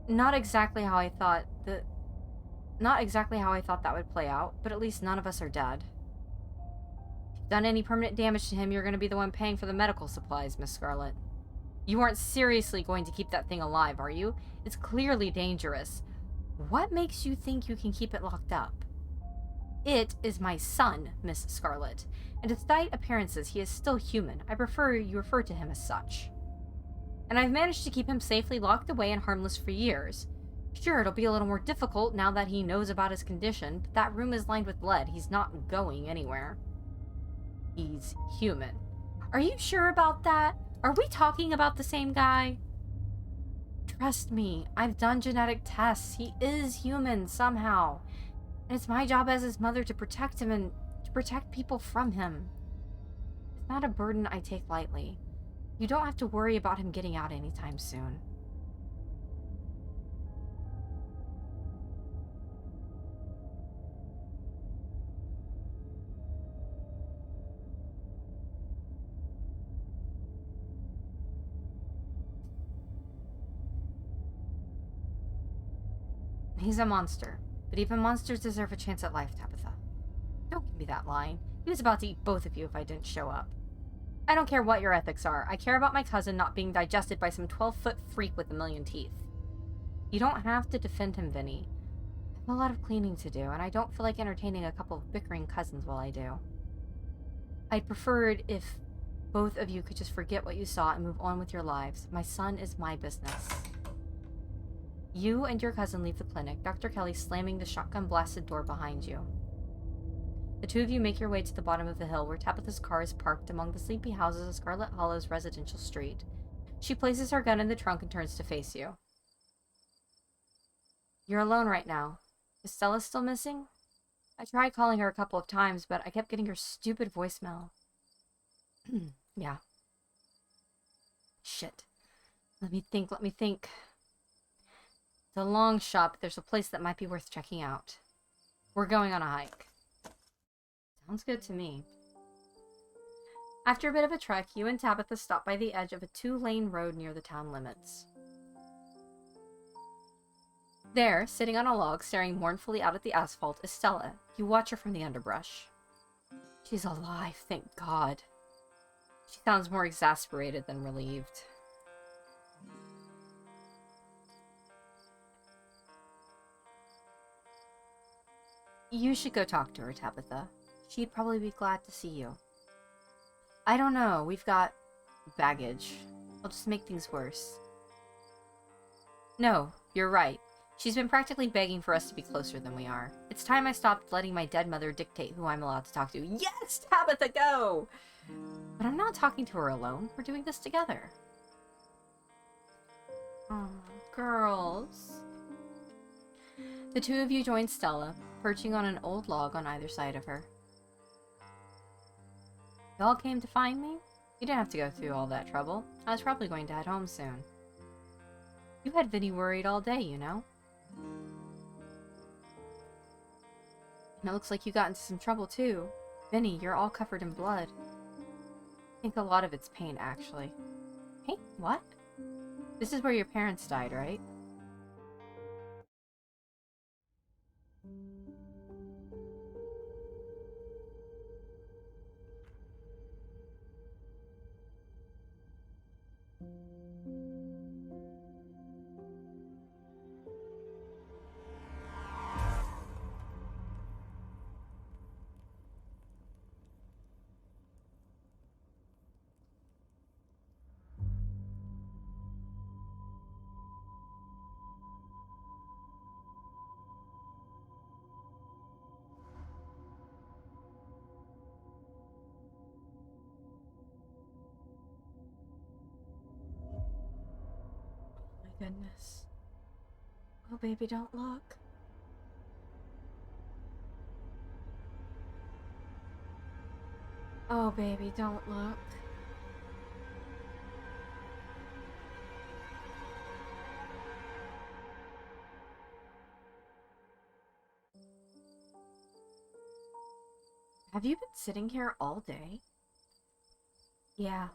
Not exactly how I thought that would play out, but at least none of us are dead. If you've done any permanent damage to him, you're going to be the one paying for the medical supplies, Miss Scarlet. You aren't seriously going to keep that thing alive, are you? It's clearly dangerous. What makes you think you can keep it locked up? It is my son, Miss Scarlet, and despite appearances, he is still human. I prefer you refer to him as such. And I've managed to keep him safely locked away and harmless for years. Sure, it'll be a little more difficult now that he knows about his condition, but that room is lined with lead. He's not going anywhere. He's human. Are you sure about that? Are we talking about the same guy? Trust me, I've done genetic tests. He is human somehow. And it's my job as his mother to protect him and to protect people from him. It's not a burden I take lightly. You don't have to worry about him getting out anytime soon. He's a monster, but even monsters deserve a chance at life, Tabitha. Don't give me that line. He was about to eat both of you if I didn't show up. I don't care what your ethics are. I care about my cousin not being digested by some 12-foot freak with a million teeth. You don't have to defend him, Vinny. I have a lot of cleaning to do, and I don't feel like entertaining a couple of bickering cousins while I do. I'd prefer it if both of you could just forget what you saw and move on with your lives. My son is my business. You and your cousin leave the clinic, Dr. Kelly slamming the shotgun-blasted door behind you. The two of you make your way to the bottom of the hill where Tabitha's car is parked among the sleepy houses of Scarlet Hollow's residential street. She places her gun in the trunk and turns to face you. You're alone right now. Is Stella still missing? I tried calling her a couple of times, but I kept getting her stupid voicemail. Yeah. Shit. Let me think. It's a long shot, but there's a place that might be worth checking out. We're going on a hike. Sounds good to me. After a bit of a trek, you and Tabitha stop by the edge of a 2-lane road near the town limits. There, sitting on a log, staring mournfully out at the asphalt, is Stella. You watch her from the underbrush. She's alive, thank God. She sounds more exasperated than relieved. You should go talk to her, Tabitha. She'd probably be glad to see you. I don't know. We've got baggage. I'll just make things worse. No, you're right. She's been practically begging for us to be closer than we are. It's time I stopped letting my dead mother dictate who I'm allowed to talk to. Yes, Tabitha, go! But I'm not talking to her alone. We're doing this together. Oh, girls. The two of you join Stella, perching on an old log on either side of her. You all came to find me? You didn't have to go through all that trouble. I was probably going to head home soon. You had Vinny worried all day, you know? And it looks like you got into some trouble too. Vinny, you're all covered in blood. I think a lot of it's pain, actually. Hey, what? This is where your parents died, right? My goodness. Oh, baby, don't look. Oh, baby, don't look. Have you been sitting here all day? Yeah.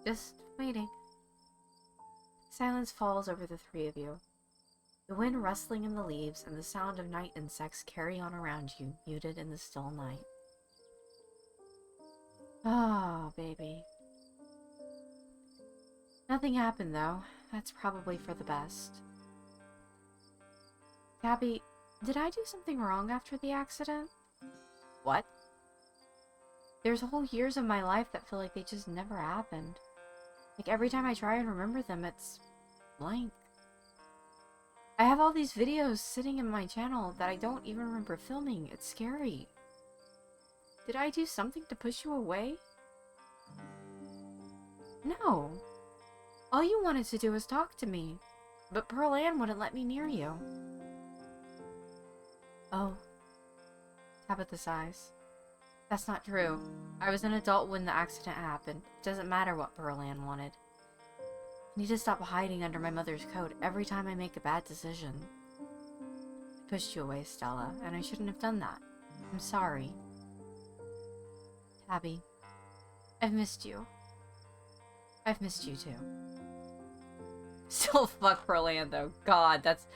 Just waiting. Silence falls over the three of you. The wind rustling in the leaves and the sound of night insects carry on around you, muted in the still night. Oh, baby. Nothing happened, though. That's probably for the best. Gabby, did I do something wrong after the accident? What? There's whole years of my life that feel like they just never happened. Like every time I try and remember them, it's blank. I have all these videos sitting in my channel that I don't even remember filming. It's scary. Did I do something to push you away? No. All you wanted to do was talk to me. But Pearl Ann wouldn't let me near you. Oh. Tabitha sighs. That's not true. I was an adult when the accident happened. It doesn't matter what Pearl Ann wanted. I need to stop hiding under my mother's coat every time I make a bad decision. I pushed you away, Stella, and I shouldn't have done that. I'm sorry. Tabby, I've missed you. I've missed you too. Still fuck Pearl Ann though. God, that's...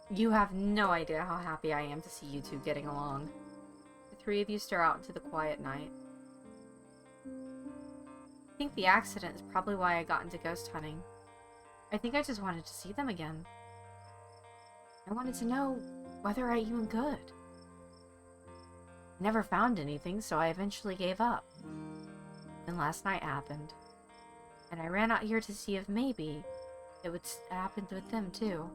You have no idea how happy I am to see you two getting along. The three of you stare out into the quiet night. I think the accident is probably why I got into ghost hunting. I think I just wanted to see them again. I wanted to know whether I even could. I never found anything, so I eventually gave up. Then last night happened. And I ran out here to see if maybe it would happen with them too.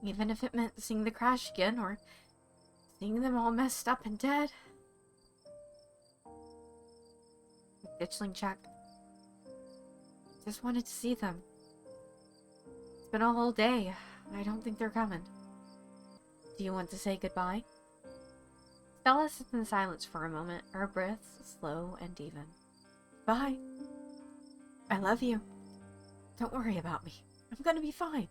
Even if it meant seeing the crash again, or seeing them all messed up and dead. Ditchling check. Just wanted to see them. It's been a whole day. I don't think they're coming. Do you want to say goodbye? Stella sits in silence for a moment, her breath slow and even. Bye. I love you. Don't worry about me. I'm gonna be fine.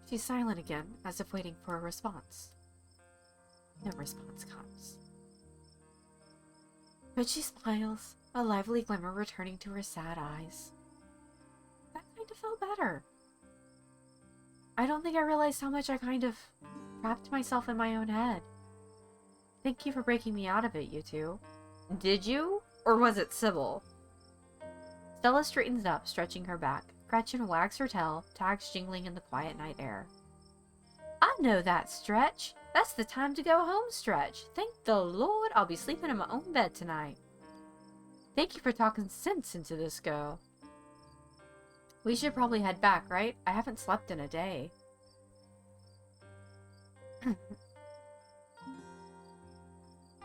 She's silent again, as if waiting for a response. No response comes. But she smiles, a lively glimmer returning to her sad eyes. That kind of felt better. I don't think I realized how much I kind of trapped myself in my own head. Thank you for breaking me out of it, you two. Did you? Or was it Sybil? Stella straightens up, stretching her back. Gretchen wags her tail, tags jingling in the quiet night air. I know that stretch. That's the time to go home stretch. Thank the Lord I'll be sleeping in my own bed tonight. Thank you for talking sense into this girl. We should probably head back, right? I haven't slept in a day.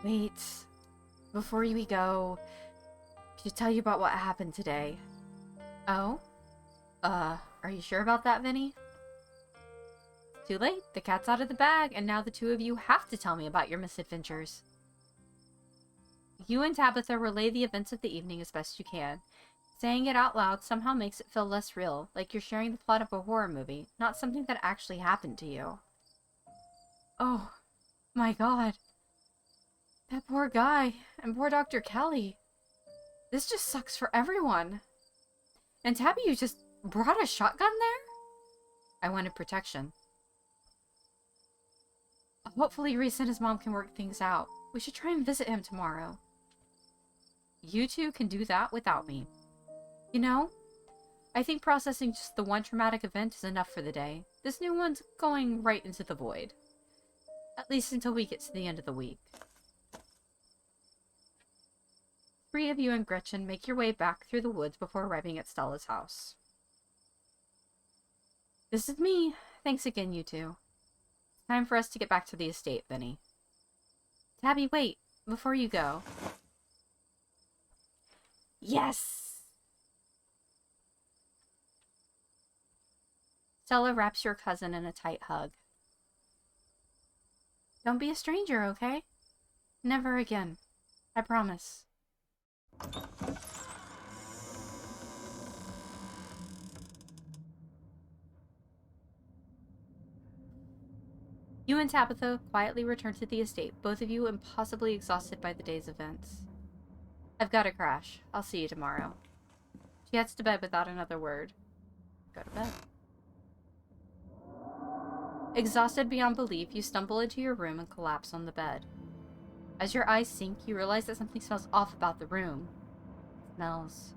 Wait. Before we go, I should tell you about what happened today. Oh? Are you sure about that, Vinny? Too late. The cat's out of the bag, and now the two of you have to tell me about your misadventures. You and Tabitha relay the events of the evening as best you can. Saying it out loud somehow makes it feel less real, like you're sharing the plot of a horror movie, not something that actually happened to you. Oh, my God. That poor guy, and poor Dr. Kelly. This just sucks for everyone. And Tabby, you just brought a shotgun there? I wanted protection. Hopefully Reese and his mom can work things out. We should try and visit him tomorrow. You two can do that without me. You know, I think processing just the one traumatic event is enough for the day. This new one's going right into the void. At least until we get to the end of the week. 3 of you and Gretchen make your way back through the woods before arriving at Stella's house. This is me. Thanks again, you two. Time for us to get back to the estate, Vinny. Tabby, wait. Before you go. Yes! Stella wraps your cousin in a tight hug. Don't be a stranger, okay? Never again. I promise. You and Tabitha quietly return to the estate, both of you impossibly exhausted by the day's events. I've got to crash. I'll see you tomorrow. She heads to bed without another word. Go to bed. Exhausted beyond belief, you stumble into your room and collapse on the bed. As your eyes sink, you realize that something smells off about the room. It smells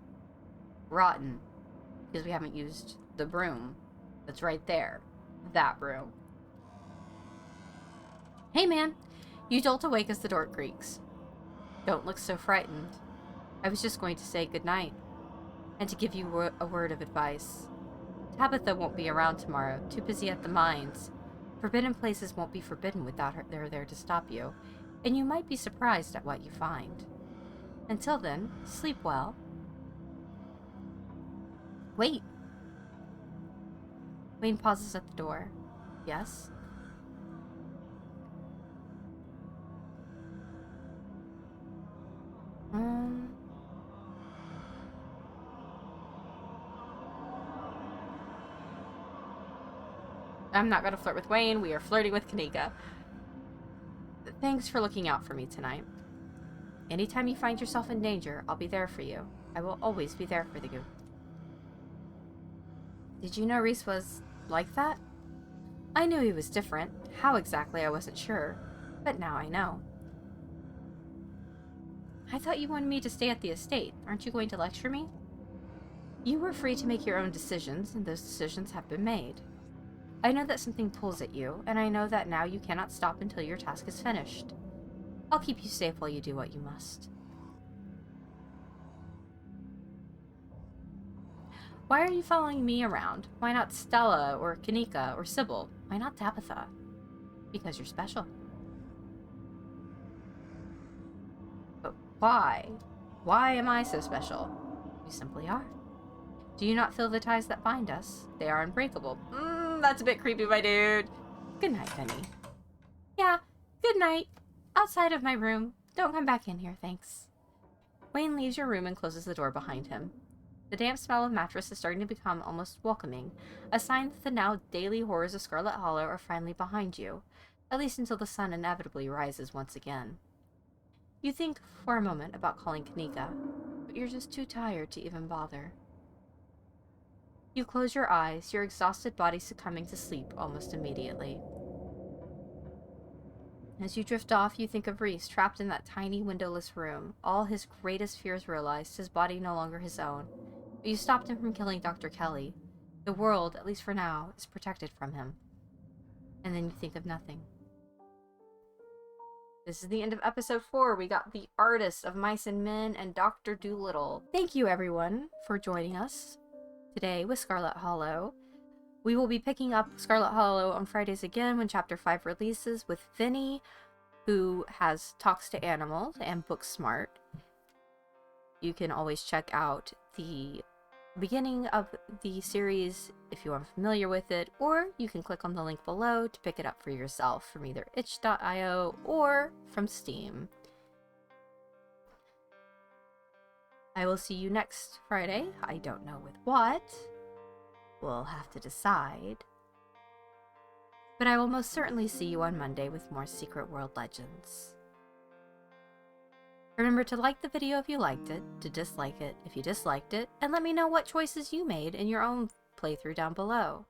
rotten, because we haven't used the broom that's right there. That broom. Hey man! You jolt awake as the door creaks. Don't look so frightened. I was just going to say goodnight, and to give you a word of advice. Tabitha won't be around tomorrow, too busy at the mines. Forbidden places won't be forbidden without her there to stop you, and you might be surprised at what you find. Until then, sleep well. Wait! Wayne pauses at the door. Yes? I'm not gonna flirt with Wayne. We are flirting with Kanika. Thanks for looking out for me tonight. Anytime you find yourself in danger, I'll be there for you. I will always be there for you. Did you know Reese was like that? I knew he was different. How exactly, I wasn't sure. But now I know. I thought you wanted me to stay at the estate. Aren't you going to lecture me? You were free to make your own decisions, and those decisions have been made. I know that something pulls at you, and I know that now you cannot stop until your task is finished. I'll keep you safe while you do what you must. Why are you following me around? Why not Stella, or Kanika, or Sybil? Why not Tabitha? Because you're special. But why? Why am I so special? You simply are. Do you not feel the ties that bind us? They are unbreakable. That's a bit creepy, my dude. Good night, Penny. Yeah, good night. Outside of my room. Don't come back in here, thanks. Wayne leaves your room and closes the door behind him. The damp smell of mattress is starting to become almost welcoming, a sign that the now daily horrors of Scarlet Hollow are finally behind you, at least until the sun inevitably rises once again. You think for a moment about calling Kanika, but you're just too tired to even bother. You close your eyes, your exhausted body succumbing to sleep almost immediately. As you drift off, you think of Reese, trapped in that tiny, windowless room, all his greatest fears realized, his body no longer his own. But you stopped him from killing Dr. Kelly. The world, at least for now, is protected from him. And then you think of nothing. This is the end of episode 4. We got the artist of Mice and Men and Dr. Dolittle. Thank you, everyone, for joining us today with Scarlet Hollow. We will be picking up Scarlet Hollow on Fridays again when Chapter 5 releases with Vinny, who has Talks to Animals and Book Smart. You can always check out the beginning of the series if you are familiar with it, or you can click on the link below to pick it up for yourself from either itch.io or from Steam. I will see you next Friday. I don't know with what. We'll have to decide. But I will most certainly see you on Monday with more Secret World Legends. Remember to like the video if you liked it, to dislike it if you disliked it, and let me know what choices you made in your own playthrough down below.